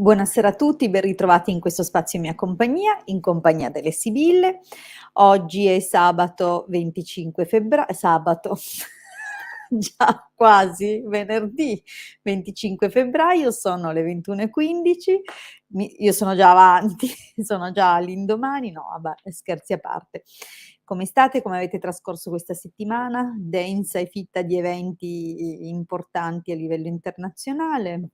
Buonasera a tutti, ben ritrovati in questo spazio in compagnia delle Sibille. Oggi è sabato 25 sabato, già quasi venerdì 25 febbraio, sono le 21:15, io sono già avanti, sono già all'indomani, no vabbè, scherzi a parte. Come state? Come avete trascorso questa settimana? Densa e fitta di eventi importanti a livello internazionale,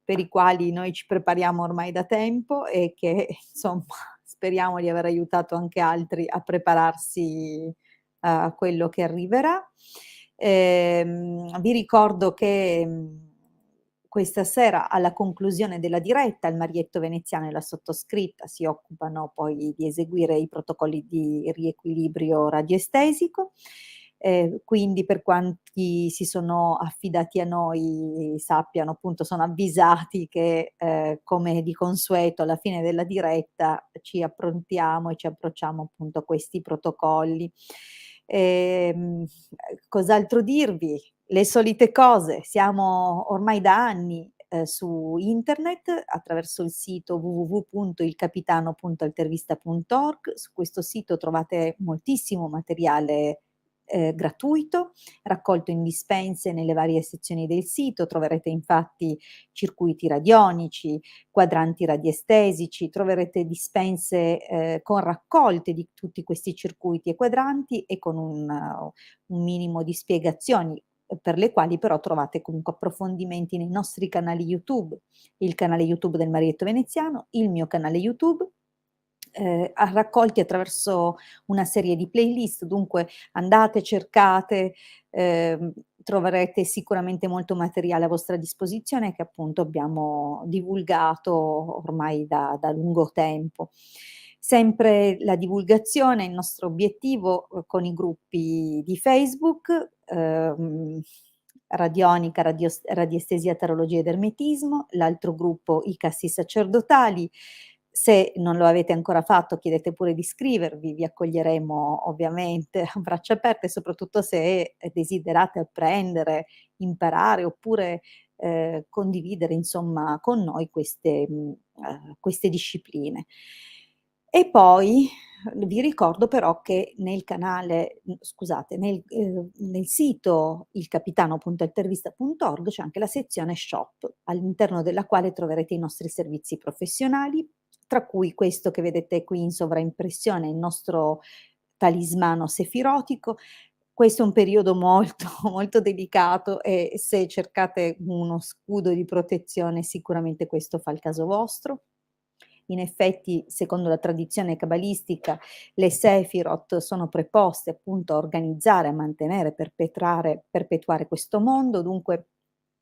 per i quali noi ci prepariamo ormai da tempo e che insomma speriamo di aver aiutato anche altri a prepararsi a quello che arriverà. Vi ricordo che, questa sera alla conclusione della diretta il Marietto Veneziano e la sottoscritta si occupano poi di eseguire i protocolli di riequilibrio radioestesico. Quindi per quanti si sono affidati a noi sappiano, appunto sono avvisati che, come di consueto alla fine della diretta ci approntiamo e ci approcciamo appunto a questi protocolli. Cos'altro dirvi? Le solite cose, siamo ormai da anni, su internet attraverso il sito www.ilcapitano.altervista.org. Su questo sito trovate moltissimo materiale, gratuito, raccolto in dispense nelle varie sezioni del sito. Troverete infatti circuiti radionici, quadranti radiestesici, troverete dispense, con raccolte di tutti questi circuiti e quadranti e con un minimo di spiegazioni, per le quali però trovate comunque approfondimenti nei nostri canali YouTube, il canale YouTube del Marietto Veneziano, il mio canale YouTube, raccolti attraverso una serie di playlist, dunque andate, cercate, troverete sicuramente molto materiale a vostra disposizione che appunto abbiamo divulgato ormai da lungo tempo. Sempre la divulgazione, il nostro obiettivo, con i gruppi di Facebook, Radionica, Radiestesia, Tarologia ed Ermetismo, l'altro gruppo I Cassi Sacerdotali. Se non lo avete ancora fatto chiedete pure di iscrivervi, vi accoglieremo ovviamente a braccia aperte, soprattutto se desiderate apprendere, imparare oppure, condividere insomma con noi queste discipline. E poi vi ricordo però che nel canale scusate, nel sito ilcapitano.altervista.org c'è anche la sezione shop, all'interno della quale troverete i nostri servizi professionali, tra cui questo che vedete qui in sovraimpressione, il nostro talismano sefirotico. Questo è un periodo molto, molto delicato e se cercate uno scudo di protezione sicuramente questo fa il caso vostro. In effetti, secondo la tradizione cabalistica, le Sefirot sono preposte appunto a organizzare, a mantenere, perpetuare questo mondo, dunque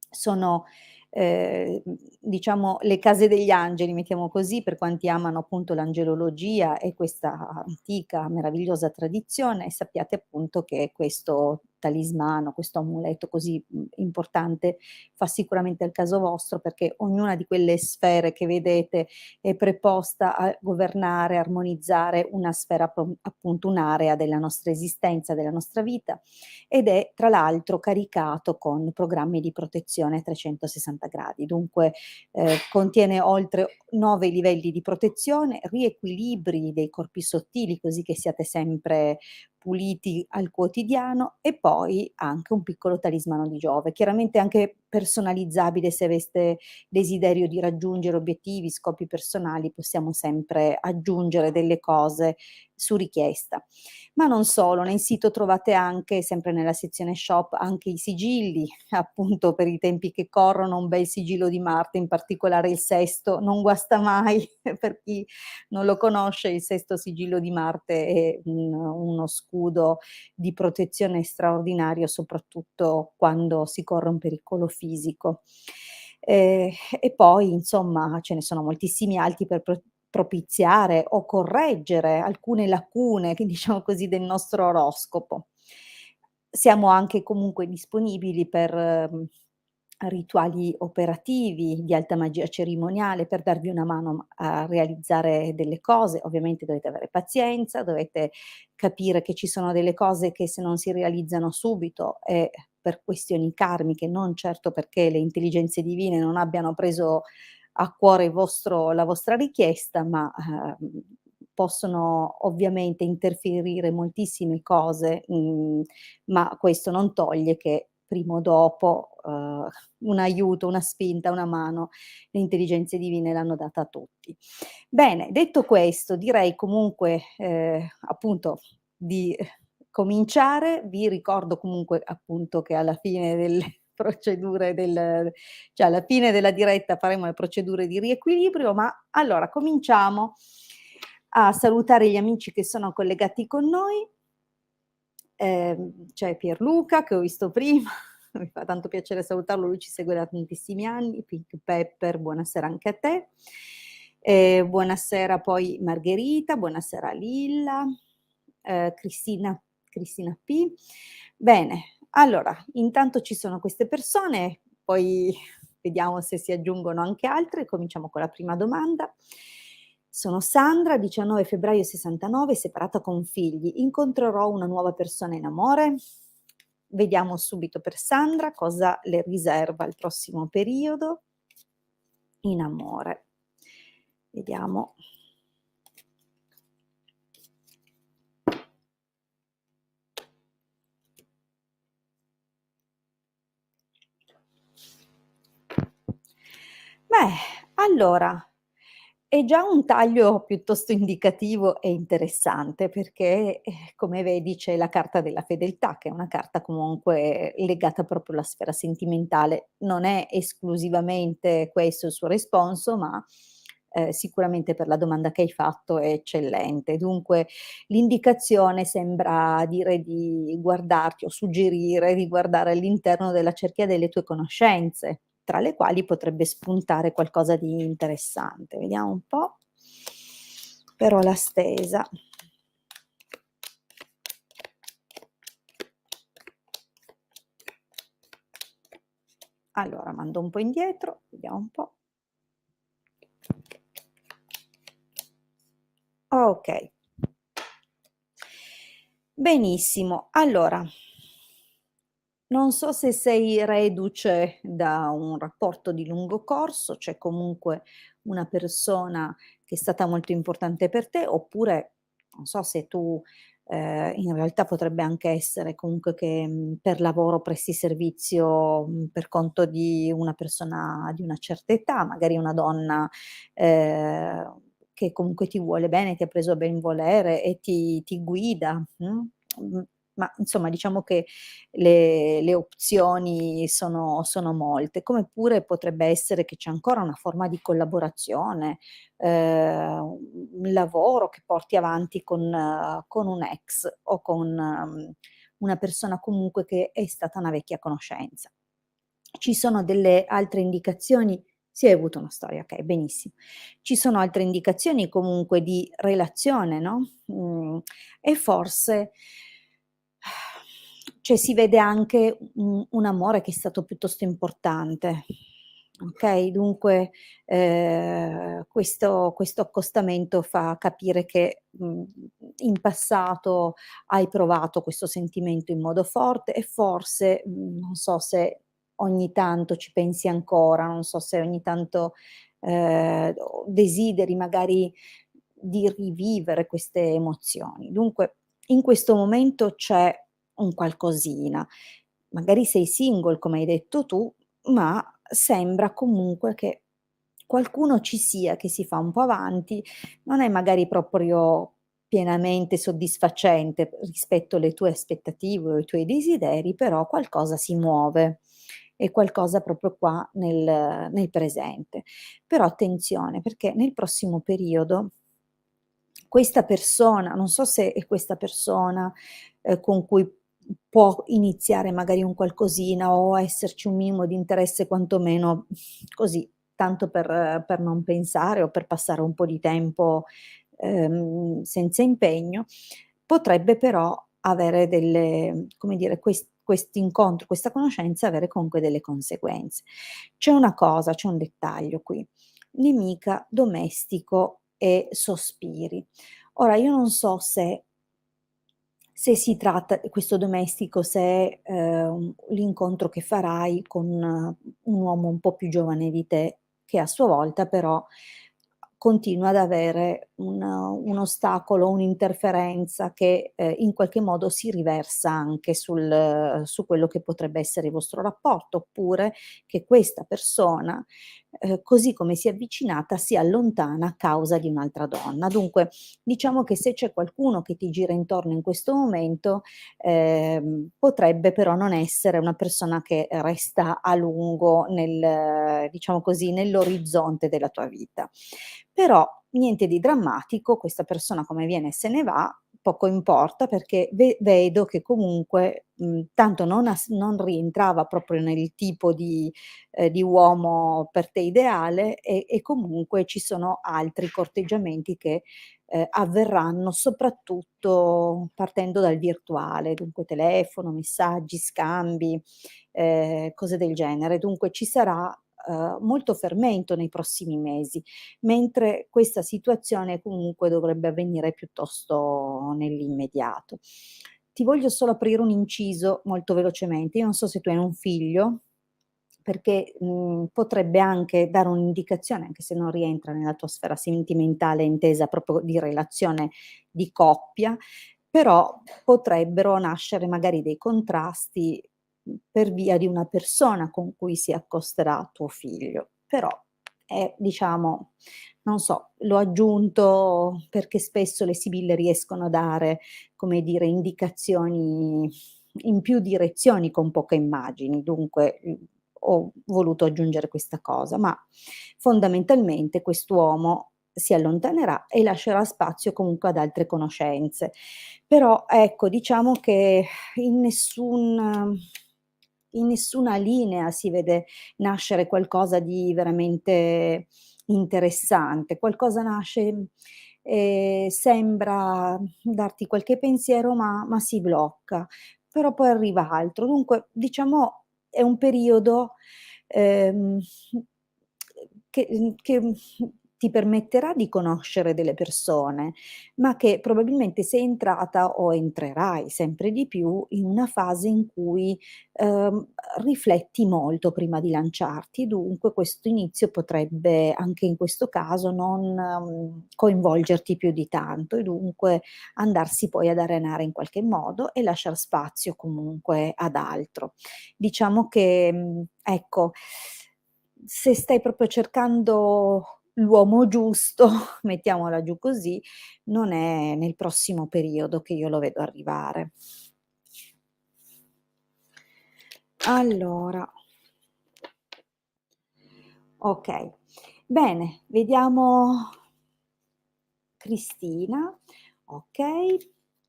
sono, diciamo le case degli angeli, mettiamo così, per quanti amano appunto l'angelologia e questa antica meravigliosa tradizione, e sappiate appunto che questo talismano, questo amuleto così, importante fa sicuramente al caso vostro, perché ognuna di quelle sfere che vedete è preposta a governare, armonizzare una sfera appunto un'area della nostra esistenza, della nostra vita, ed è tra l'altro caricato con programmi di protezione a 360 gradi. Dunque, contiene oltre 9 livelli di protezione, riequilibri dei corpi sottili, così che siate sempre puliti al quotidiano, e poi anche un piccolo talismano di Giove, chiaramente anche personalizzabile. Se aveste desiderio di raggiungere obiettivi, scopi personali, possiamo sempre aggiungere delle cose su richiesta. Ma non solo, nel sito trovate anche, sempre nella sezione shop, anche i sigilli, appunto per i tempi che corrono, un bel sigillo di Marte, in particolare il sesto, non guasta mai, per chi non lo conosce, il sesto sigillo di Marte è uno scudo di protezione straordinario, soprattutto quando si corre un pericolo fisico. E poi insomma ce ne sono moltissimi altri per propiziare o correggere alcune lacune, che diciamo così, del nostro oroscopo. Siamo anche comunque disponibili per, rituali operativi, di alta magia cerimoniale, per darvi una mano a realizzare delle cose. Ovviamente dovete avere pazienza, dovete capire che ci sono delle cose che se non si realizzano subito è per questioni karmiche, non certo perché le intelligenze divine non abbiano preso a cuore la vostra richiesta, ma, possono ovviamente interferire moltissime cose, ma questo non toglie che prima o dopo, un aiuto, una spinta, una mano, le intelligenze divine l'hanno data a tutti. Bene, detto questo, direi comunque, appunto di cominciare. Vi ricordo comunque appunto che alla fine delle procedure cioè alla fine della diretta faremo le procedure di riequilibrio, ma allora cominciamo a salutare gli amici che sono collegati con noi. C'è Pierluca che ho visto prima, mi fa tanto piacere salutarlo, lui ci segue da tantissimi anni. Pink Pepper, buonasera anche a te. Buonasera poi Margherita, buonasera Lilla, Cristina P. Bene, allora intanto ci sono queste persone, poi vediamo se si aggiungono anche altre. Cominciamo con la prima domanda. Sono Sandra, 19 febbraio 69, separata con figli. Incontrerò una nuova persona in amore? Vediamo subito per Sandra cosa le riserva il prossimo periodo in amore. Vediamo. Beh, allora, è già un taglio piuttosto indicativo e interessante perché, come vedi c'è la carta della fedeltà, che è una carta comunque legata proprio alla sfera sentimentale. Non è esclusivamente questo il suo responso, ma, sicuramente per la domanda che hai fatto è eccellente. Dunque l'indicazione sembra dire di guardarti o suggerire di guardare all'interno della cerchia delle tue conoscenze, tra le quali potrebbe spuntare qualcosa di interessante. Vediamo un po'. Però la stesa. Allora mando un po' indietro, vediamo un po'. Okay. Benissimo, allora non so se sei reduce da un rapporto di lungo corso, c'è comunque una persona che è stata molto importante per te, oppure non so se tu, in realtà potrebbe anche essere comunque che, per lavoro presti servizio, per conto di una persona di una certa età, magari una donna, che comunque ti vuole bene, ti ha preso a ben volere e ti guida, ma insomma diciamo che le opzioni sono molte, come pure potrebbe essere che c'è ancora una forma di collaborazione, un lavoro che porti avanti con un ex o con, una persona comunque che è stata una vecchia conoscenza. Ci sono delle altre indicazioni? Sì, hai avuto una storia, okay, benissimo. Ci sono altre indicazioni comunque di relazione, no, e forse cioè si vede anche un amore che è stato piuttosto importante, okay, dunque, questo accostamento fa capire che, in passato hai provato questo sentimento in modo forte e forse, non so se ogni tanto ci pensi ancora, non so se ogni tanto, o desideri magari di rivivere queste emozioni. Dunque in questo momento c'è un qualcosina. Magari sei single come hai detto tu, ma sembra comunque che qualcuno ci sia che si fa un po' avanti, non è magari proprio pienamente soddisfacente rispetto alle tue aspettative o ai tuoi desideri, però qualcosa si muove, è qualcosa proprio qua nel presente. Però attenzione, perché nel prossimo periodo questa persona, non so se è questa persona, con cui può iniziare magari un qualcosina o esserci un minimo di interesse quantomeno così, tanto per non pensare o per passare un po' di tempo, senza impegno, potrebbe però avere delle come dire, quest'incontro, questa conoscenza avere comunque delle conseguenze. C'è una cosa, c'è un dettaglio qui: nemica, domestico e sospiri. Ora io non so se si tratta questo domestico, se è, l'incontro che farai con un uomo un po' più giovane di te, che a sua volta però continua ad avere un ostacolo, un'interferenza che, in qualche modo si riversa anche su quello che potrebbe essere il vostro rapporto, oppure che questa persona, così come si è avvicinata, si allontana a causa di un'altra donna. Dunque, diciamo che se c'è qualcuno che ti gira intorno in questo momento, potrebbe però non essere una persona che resta a lungo nel diciamo così, nell'orizzonte della tua vita. Però niente di drammatico, questa persona come viene se ne va, poco importa perché vedo che comunque, tanto non rientrava proprio nel tipo di uomo per te ideale e comunque ci sono altri corteggiamenti che, avverranno soprattutto partendo dal virtuale, dunque telefono, messaggi, scambi, cose del genere. Dunque ci sarà, molto fermento nei prossimi mesi, mentre questa situazione comunque dovrebbe avvenire piuttosto nell'immediato. Ti voglio solo aprire un inciso molto velocemente. Io non so se tu hai un figlio, perché, potrebbe anche dare un'indicazione, anche se non rientra nella tua sfera sentimentale intesa proprio di relazione di coppia, però potrebbero nascere magari dei contrasti, per via di una persona con cui si accosterà tuo figlio. Però è diciamo, non so, l'ho aggiunto perché spesso le sibille riescono a dare, come dire, indicazioni in più direzioni con poche immagini. Dunque, ho voluto aggiungere questa cosa, ma fondamentalmente quest'uomo si allontanerà e lascerà spazio comunque ad altre conoscenze. Però ecco, diciamo che in nessun in nessuna linea si vede nascere qualcosa di veramente interessante. Qualcosa nasce, sembra darti qualche pensiero, ma si blocca, però poi arriva altro. Dunque, diciamo è un periodo, ehm, che ti permetterà di conoscere delle persone, ma che probabilmente sei entrata o entrerai sempre di più in una fase in cui, ehm, rifletti molto prima di lanciarti. Dunque questo inizio potrebbe, anche in questo caso, non, coinvolgerti più di tanto e dunque andarsi poi ad arenare in qualche modo e lasciar spazio comunque ad altro. Diciamo che, ecco, se stai proprio cercando l'uomo giusto, mettiamola giù così, non è nel prossimo periodo che io lo vedo arrivare. Allora, okay. Bene, vediamo Cristina, okay.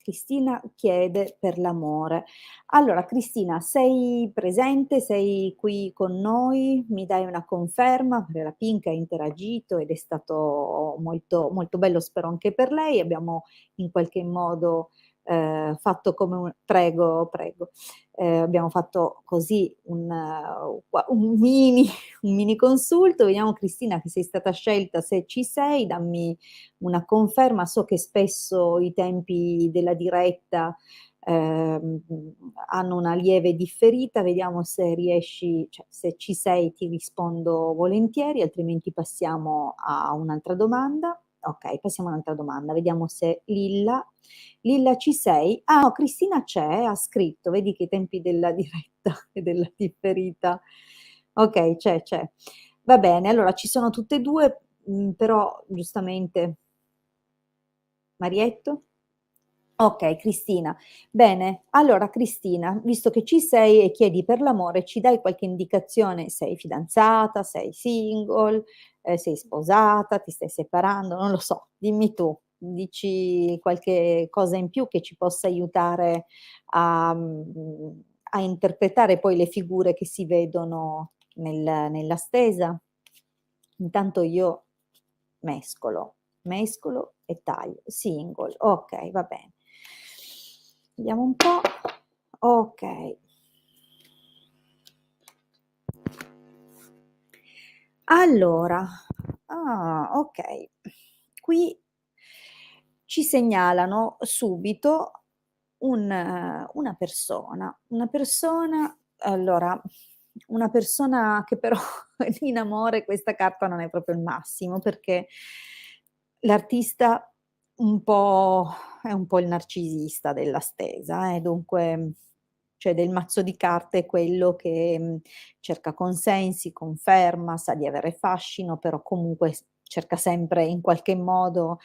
Cristina chiede per l'amore. Allora Cristina, sei presente? Sei qui con noi? Mi dai una conferma? Perché la Pink ha interagito ed è stato molto molto bello, spero anche per lei. Abbiamo in qualche modo, fatto come un prego, prego. Abbiamo fatto così un mini un mini consulto. Vediamo Cristina che sei stata scelta, se ci sei dammi una conferma. So che spesso i tempi della diretta, hanno una lieve differita, vediamo se riesci cioè se ci sei ti rispondo volentieri, altrimenti passiamo a un'altra domanda. Okay, passiamo a un'altra domanda, vediamo se Lilla ci sei? Ah no, Cristina c'è, ha scritto, vedi che i tempi della diretta e della differita okay, c'è. Va bene, allora ci sono tutte e 2, però giustamente Marietto? Okay, Cristina. Bene, allora Cristina, visto che ci sei e chiedi per l'amore, ci dai qualche indicazione? Sei fidanzata, sei single, sei sposata, ti stai separando? Non lo so, dimmi tu. Dici qualche cosa in più che ci possa aiutare a interpretare poi le figure che si vedono nella stesa? Intanto io mescolo e taglio. Single, okay, va bene. Vediamo un po'. Okay. Allora, okay. Qui ci segnalano subito una persona allora una persona che però in amore questa carta non è proprio il massimo, perché l'artista un po' è un po' il narcisista della stesa, dunque cioè del mazzo di carte è quello che, cerca consensi, conferma, sa di avere fascino, però comunque cerca sempre in qualche modo,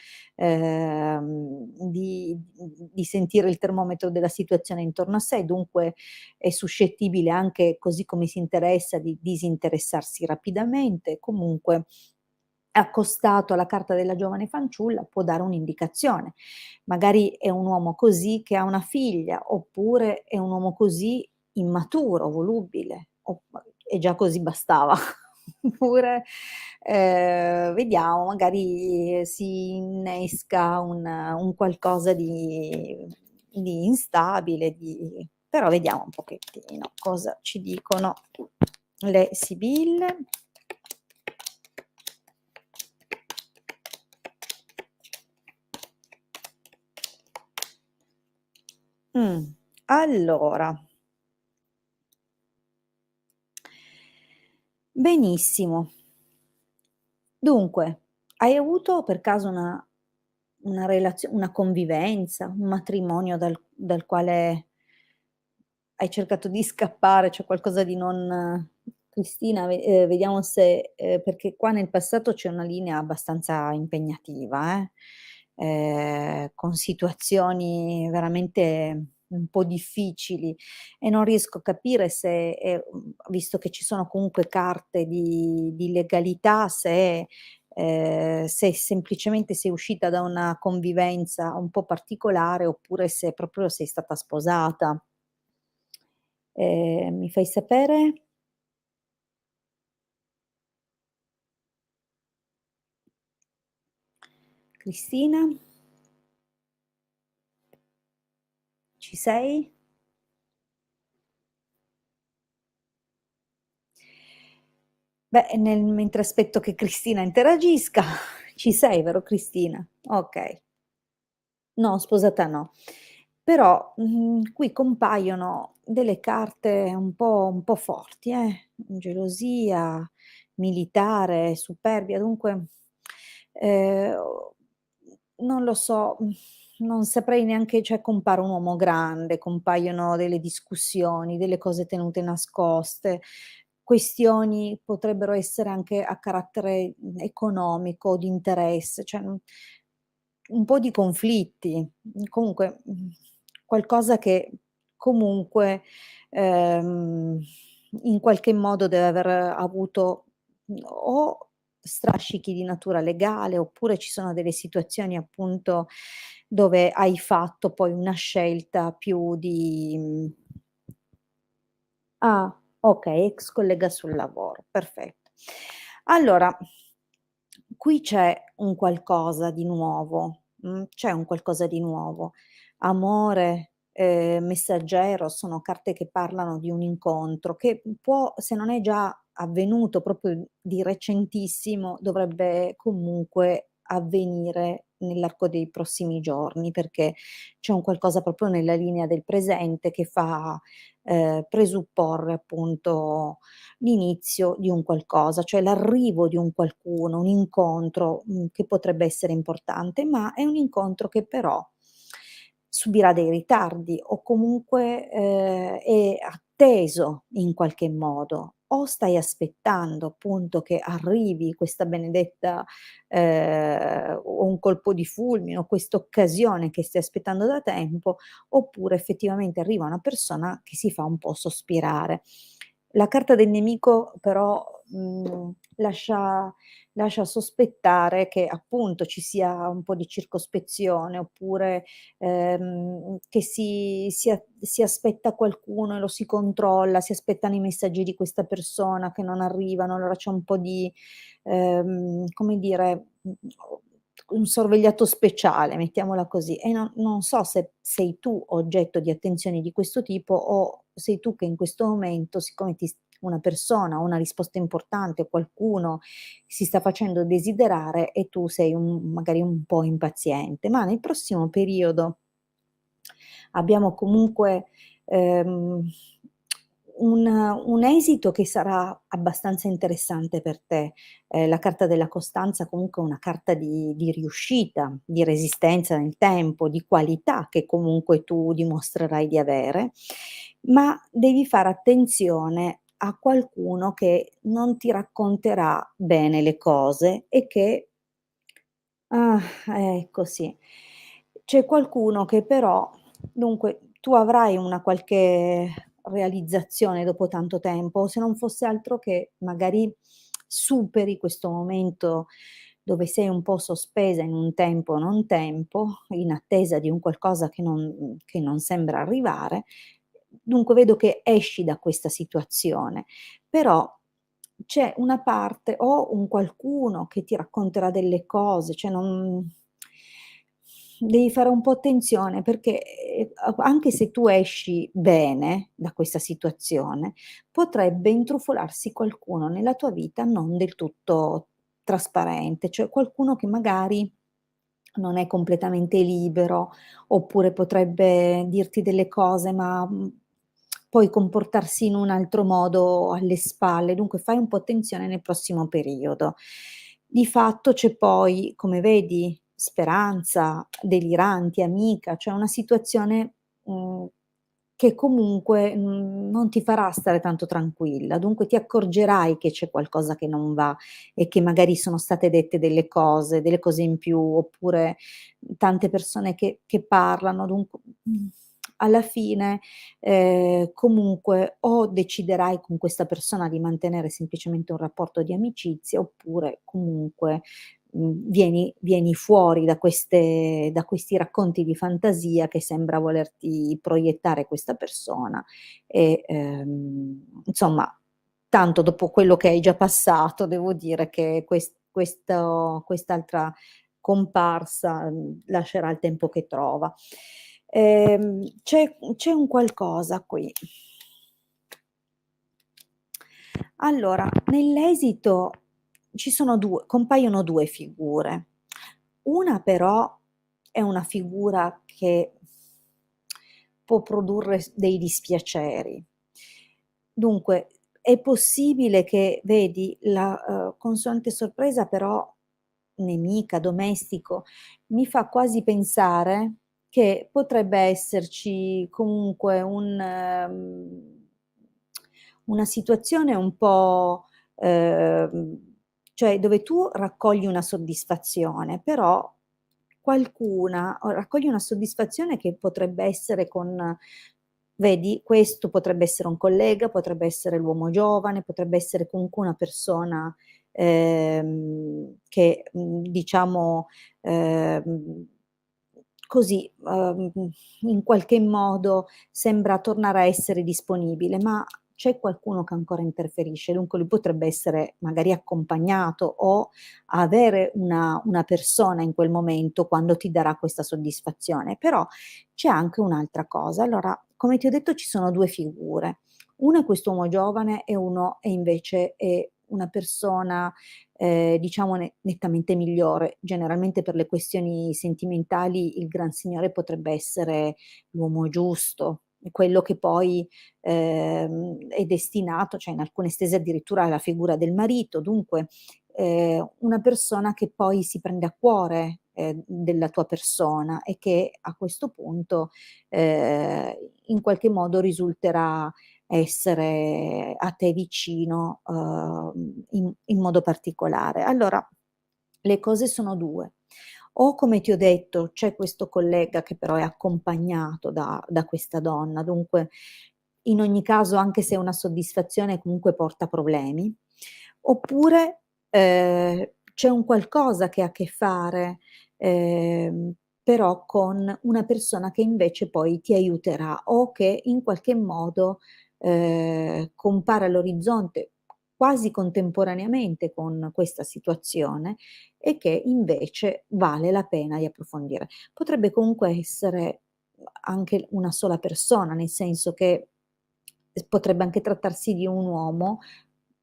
di sentire il termometro della situazione intorno a sé, dunque è suscettibile anche, così come si interessa, di disinteressarsi rapidamente. Comunque, accostato alla carta della giovane fanciulla può dare un'indicazione. Magari è un uomo così che ha una figlia, oppure è un uomo così immaturo, volubile, e già così bastava. Oppure, vediamo, magari si innesca un qualcosa di instabile, però vediamo un pochettino cosa ci dicono le sibille. Allora, benissimo. Dunque, hai avuto per caso una convivenza, un matrimonio dal quale hai cercato di scappare, c'è qualcosa di non Cristina, vediamo se perché qua nel passato c'è una linea abbastanza impegnativa, con situazioni veramente un po' difficili e non riesco a capire se visto che ci sono comunque carte di legalità, se semplicemente sei uscita da una convivenza un po' particolare, oppure se proprio sei stata sposata. Mi fai sapere? Cristina? Ci sei? Beh, mentre aspetto che Cristina interagisca, ci sei, vero Cristina? Okay. No, sposata no. Però, qui compaiono delle carte un po' forti, gelosia, militare, superbia, dunque, o non lo so, non saprei neanche, cioè compare un uomo grande, compaiono delle discussioni, delle cose tenute nascoste, questioni potrebbero essere anche a carattere, economico, di interesse, cioè, un po' di conflitti, comunque, qualcosa che comunque, ehm, in qualche modo deve aver avuto, o strascichi di natura legale, oppure ci sono delle situazioni appunto dove hai fatto poi una scelta più ah, okay, ex collega sul lavoro, perfetto. Allora, qui c'è un qualcosa di nuovo, c'è un qualcosa di nuovo. Amore, messaggero, sono carte che parlano di un incontro che può, se non è già avvenuto proprio di recentissimo, dovrebbe comunque avvenire nell'arco dei prossimi giorni, perché c'è un qualcosa proprio nella linea del presente che fa, presupporre appunto l'inizio di un qualcosa, cioè l'arrivo di un qualcuno, un incontro, che potrebbe essere importante, ma è un incontro che però subirà dei ritardi o comunque, è atteso in qualche modo. O stai aspettando appunto che arrivi questa benedetta o un colpo di fulmine o quest'occasione che stai aspettando da tempo, oppure effettivamente arriva una persona che si fa un po' sospirare. La carta del nemico però, lascia sospettare che appunto ci sia un po' di circospezione, oppure, che si aspetta qualcuno e lo si controlla, si aspettano i messaggi di questa persona che non arrivano, allora c'è un po' di, come dire, un sorvegliato speciale, mettiamola così, e non so se sei tu oggetto di attenzioni di questo tipo, o sei tu che in questo momento, siccome ti s una persona, o una risposta importante, o qualcuno si sta facendo desiderare e tu sei magari un po' impaziente. Ma nel prossimo periodo abbiamo comunque, ehm, un esito che sarà abbastanza interessante per te. La carta della costanza comunque è una carta di riuscita, di resistenza nel tempo, di qualità che comunque tu dimostrerai di avere, ma devi fare attenzione a qualcuno che non ti racconterà bene le cose e che ah, ecco sì. C'è qualcuno che però dunque tu avrai una qualche realizzazione dopo tanto tempo, se non fosse altro che magari superi questo momento dove sei un po' sospesa in un tempo non tempo, in attesa di un qualcosa che non sembra arrivare. Dunque vedo che esci da questa situazione, però c'è una parte o un qualcuno che ti racconterà delle cose, cioè non devi fare un po' attenzione perché, a anche se tu esci bene da questa situazione, potrebbe intrufolarsi qualcuno nella tua vita non del tutto trasparente, cioè qualcuno che magari non è completamente libero, oppure potrebbe dirti delle cose ma, poi comportarsi in un altro modo alle spalle, dunque fai un po' attenzione nel prossimo periodo. Di fatto c'è poi, come vedi, Speranza, Deliranti, Amica, cioè una situazione, che comunque, non ti farà stare tanto tranquilla, dunque ti accorgerai che c'è qualcosa che non va e che magari sono state dette delle cose in più, oppure tante persone che parlano, alla fine, comunque o deciderai con questa persona di mantenere semplicemente un rapporto di amicizia, oppure comunque, vieni fuori da questi racconti di fantasia che sembra volerti proiettare questa persona e, insomma, tanto dopo quello che hai già passato, devo dire che quest'altra comparsa, lascerà il tempo che trova. C'è un qualcosa qui. Allora, nell'esito ci sono 2 compaiono 2 figure. Una però è una figura che può produrre dei dispiaceri. Dunque, è possibile che vedi la, consolante sorpresa però nemica, domestico, mi fa quasi pensare che potrebbe esserci comunque una situazione un po', cioè dove tu raccogli una soddisfazione, però qualcuna o raccogli una soddisfazione che potrebbe essere con vedi, questo potrebbe essere un collega, potrebbe essere l'uomo giovane, potrebbe essere comunque una persona, che, diciamo, ehm, così, in qualche modo sembra tornare a essere disponibile, ma c'è qualcuno che ancora interferisce, dunque lui potrebbe essere magari accompagnato o avere una persona in quel momento quando ti darà questa soddisfazione. Però c'è anche un'altra cosa. Allora, come ti ho detto ci sono 2 figure. Uno è quest'uomo giovane e uno è invece è una persona, diciamo nettamente migliore. Generalmente per le questioni sentimentali il gran signore potrebbe essere l'uomo giusto, quello che poi, è destinato cioè in alcune stese addirittura alla figura del marito, dunque, una persona che poi si prende a cuore, della tua persona e che a questo punto, in qualche modo risulterà essere a te vicino, in modo particolare. Allora, le cose sono 2: o come ti ho detto, c'è questo collega che però è accompagnato da questa donna, dunque in ogni caso anche se è una soddisfazione comunque porta problemi, oppure, c'è un qualcosa che ha a che fare, però con una persona che invece poi ti aiuterà o che in qualche modo, compare all'orizzonte quasi contemporaneamente con questa situazione e che invece vale la pena di approfondire. Potrebbe comunque essere anche una sola persona, nel senso che potrebbe anche trattarsi di un uomo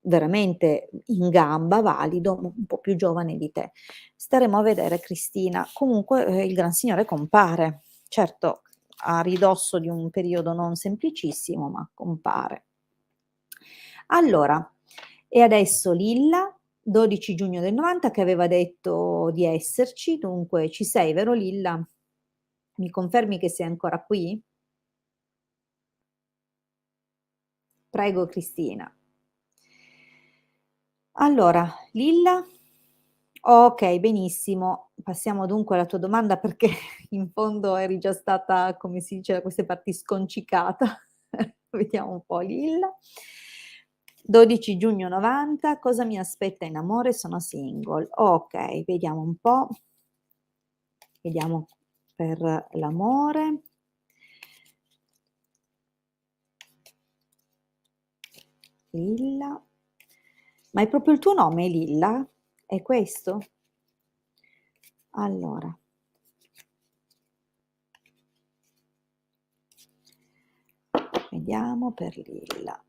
veramente in gamba, valido, un po' più giovane di te. Staremo a vedere Cristina. Comunque, il Gran Signore compare. Certo, a ridosso di un periodo non semplicissimo, ma compare. Allora, e adesso Lilla, 12 giugno del 90 che aveva detto di esserci, dunque ci sei, vero Lilla? Mi confermi che sei ancora qui? Prego Cristina. Allora, Lilla? Ok, benissimo. Passiamo dunque alla tua domanda perché in fondo eri già stata, come si dice da queste parti, sconcicata. Vediamo un po', Lilla. 12 giugno 90, cosa mi aspetta in amore? Sono single. Ok, vediamo un po'. Vediamo per l'amore. Lilla. Ma è proprio il tuo nome, Lilla? È questo? Allora. Vediamo per Lilla.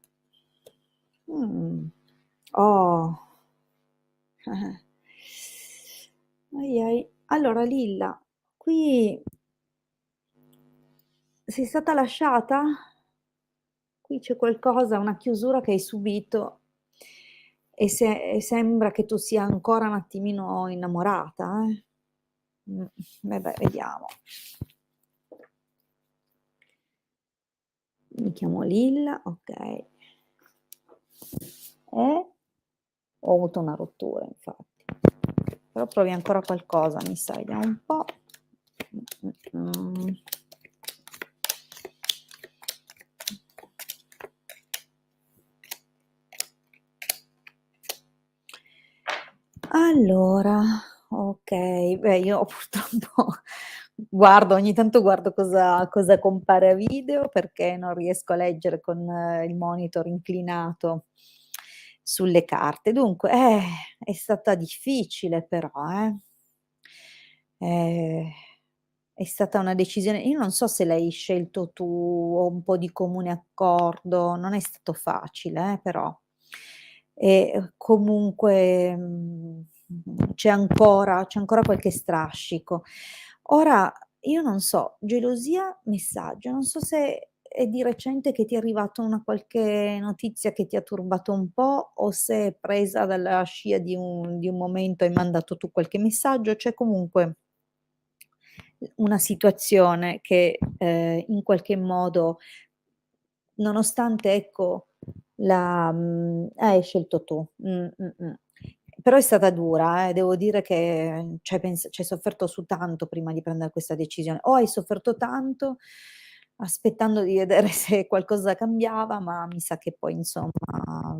Oh. Ai ai. Allora Lilla, qui sei stata lasciata? Qui c'è qualcosa, una chiusura che hai subito e sembra che tu sia ancora un attimino innamorata, eh? Vabbè, vediamo. Mi chiamo Lilla, ok. Ho avuto una rottura, infatti. Però provi ancora qualcosa, mi sa, vediamo un po'. Allora, ok, beh, io purtroppo ogni tanto guardo cosa compare a video perché non riesco a leggere con il monitor inclinato sulle carte. Dunque, è stata difficile però, eh. Eh, è stata una decisione, io non so se l'hai scelto tu o un po' di comune accordo, non è stato facile, però. E, comunque, c'è ancora qualche strascico. Ora, io non so, gelosia, messaggio, non so se è di recente che ti è arrivata una qualche notizia che ti ha turbato un po' o se è presa dalla scia di un momento, hai mandato tu qualche messaggio, c'è comunque una situazione che, in qualche modo, nonostante ecco hai scelto tu. Però è stata dura, devo dire che ci hai sofferto su tanto prima di prendere questa decisione. O hai sofferto tanto aspettando di vedere se qualcosa cambiava, ma mi sa che poi insomma,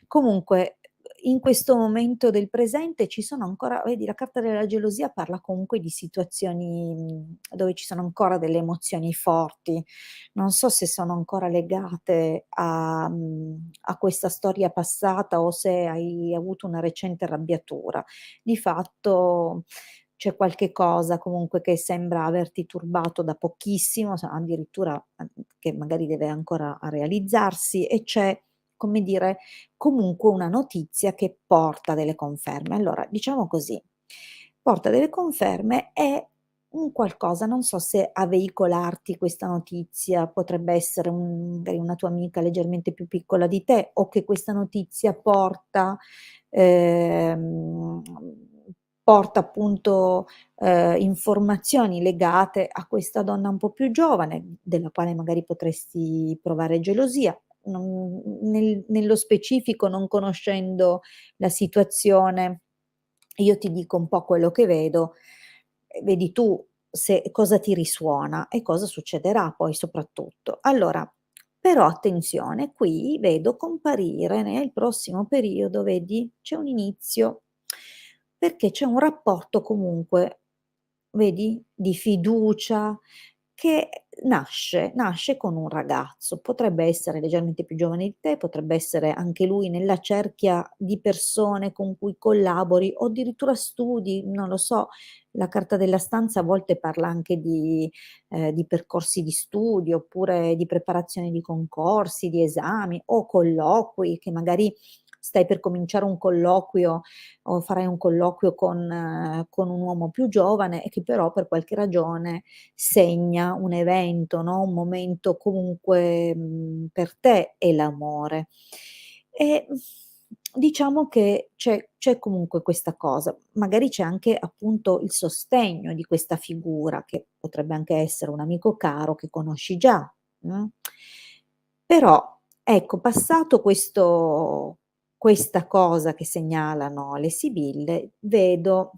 comunque in questo momento del presente ci sono ancora, vedi, la carta della gelosia parla comunque di situazioni, dove ci sono ancora delle emozioni forti. Non so se sono ancora legate a questa storia passata o se hai avuto una recente arrabbiatura. Di fatto c'è qualche cosa comunque che sembra averti turbato da pochissimo, addirittura che magari deve ancora a realizzarsi e c'è, come dire, comunque una notizia che porta delle conferme. Allora, diciamo così, porta delle conferme e un qualcosa, non so se a veicolarti questa notizia potrebbe essere magari una tua amica leggermente più piccola di te o che questa notizia ehm, porta appunto, informazioni legate a questa donna un po' più giovane, della quale magari potresti provare gelosia. Nello specifico, non conoscendo la situazione, io ti dico un po' quello che vedo, e vedi tu se cosa ti risuona e cosa succederà poi soprattutto. Allora, però attenzione, qui vedo comparire nel prossimo periodo, vedi, c'è un inizio, perché c'è un rapporto comunque, vedi, di fiducia che nasce con un ragazzo. Potrebbe essere leggermente più giovane di te, potrebbe essere anche lui nella cerchia di persone con cui collabori o addirittura studi, non lo so. La carta della stanza a volte parla anche di percorsi di studi, oppure di preparazione di concorsi, di esami o colloqui che magari stai per cominciare un colloquio o farai un colloquio con un uomo più giovane e che però per qualche ragione segna un evento, no, un momento comunque, per te è l'amore. E, diciamo che c'è comunque questa cosa. Magari c'è anche appunto il sostegno di questa figura, che potrebbe anche essere un amico caro che conosci già, mh. Però, ecco, passato questa cosa che segnalano le sibille, vedo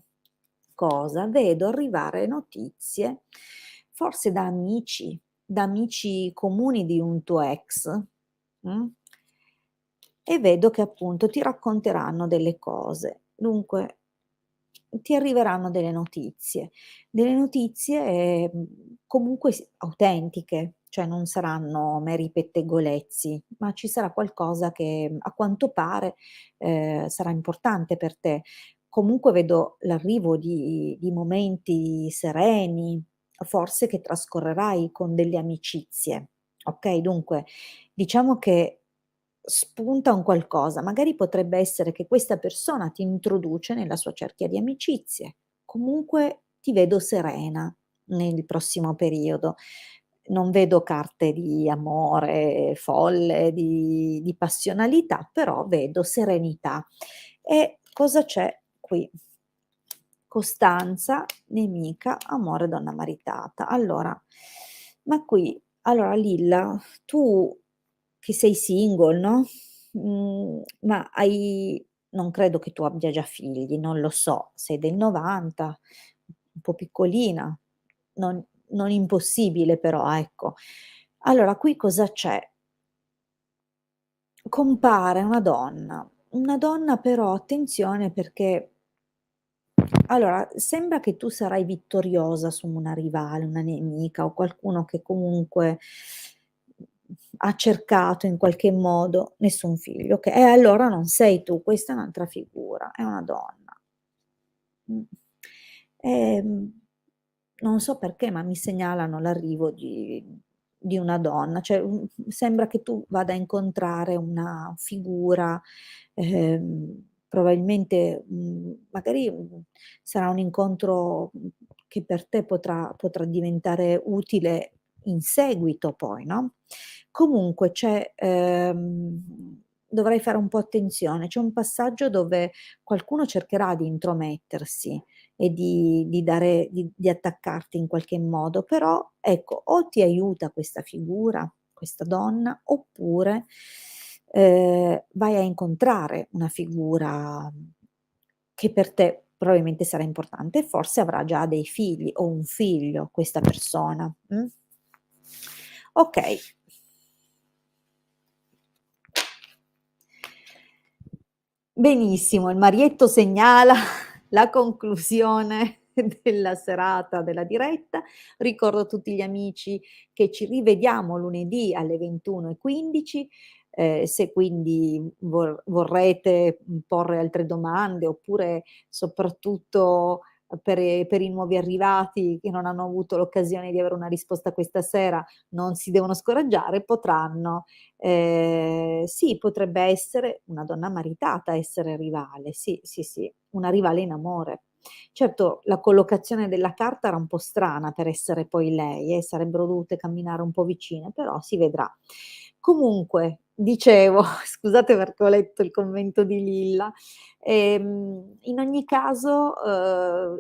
cosa? Vedo arrivare notizie, forse da amici comuni di un tuo ex, mh, e vedo che appunto ti racconteranno delle cose. Dunque, ti arriveranno delle notizie, comunque autentiche, cioè non saranno meri pettegolezzi, ma ci sarà qualcosa che a quanto pare, sarà importante per te. Comunque vedo l'arrivo di momenti sereni, forse che trascorrerai con delle amicizie, okay, dunque diciamo che spunta un qualcosa, magari potrebbe essere che questa persona ti introduce nella sua cerchia di amicizie. Comunque ti vedo serena nel prossimo periodo. Non vedo carte di amore folle, di passionalità, però vedo serenità. E cosa c'è qui? Costanza, nemica, amore, donna maritata. Allora, ma qui allora Lilla, tu che sei single, no, ma hai non credo che tu abbia già figli, non lo so, sei del '90, un po' piccolina, non impossibile però, ecco. Allora qui cosa c'è? Compare una donna però attenzione perché allora sembra che tu sarai vittoriosa su una rivale, una nemica o qualcuno che comunque, ha cercato in qualche modo nessun figlio, okay, e allora non sei tu, questa è un'altra figura, è una donna. Mh. Ehm, non so perché, ma mi segnalano l'arrivo di una donna, cioè, sembra che tu vada a incontrare una figura, probabilmente, magari, sarà un incontro, che per te potrà diventare utile in seguito poi, no, comunque dovrai fare un po' attenzione, c'è un passaggio dove qualcuno cercherà di intromettersi e di attaccarti in qualche modo, però ecco, o ti aiuta questa figura, questa donna, oppure, vai a incontrare una figura, che per te probabilmente sarà importante e forse avrà già dei figli o un figlio questa persona, Okay. Benissimo, il Marietto segnala la conclusione della serata della diretta. Ricordo a tutti gli amici che ci rivediamo lunedì alle 21:15, se quindi vorrete, porre altre domande oppure soprattutto per i nuovi arrivati che non hanno avuto l'occasione di avere una risposta questa sera, non si devono scoraggiare, potranno sì, potrebbe essere una donna maritata essere rivale, sì, sì, sì, una rivale in amore. Certo, la collocazione della carta era un po' strana per essere poi lei, sarebbero dovute camminare un po' vicine, però si vedrà. Comunque, dicevo, scusate perché ho letto il commento di Lilla, in ogni caso,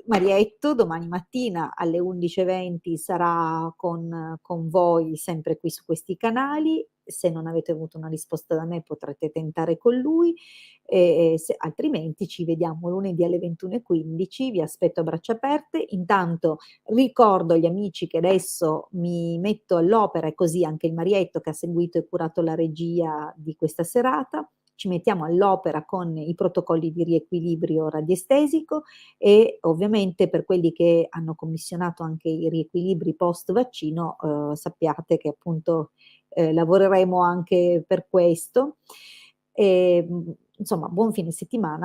Marietto domani mattina alle 11:20 sarà con voi sempre qui su questi canali. Se non avete avuto una risposta da me potrete tentare con lui, se altrimenti ci vediamo lunedì alle 21:15. Vi aspetto a braccia aperte. Intanto ricordo agli amici che adesso mi metto all'opera e così anche il Marietto che ha seguito e curato la regia di questa serata, ci mettiamo all'opera con i protocolli di riequilibrio radiestesico e ovviamente per quelli che hanno commissionato anche i riequilibri post vaccino, sappiate che appunto, lavoreremo anche per questo. Insomma buon fine settimana.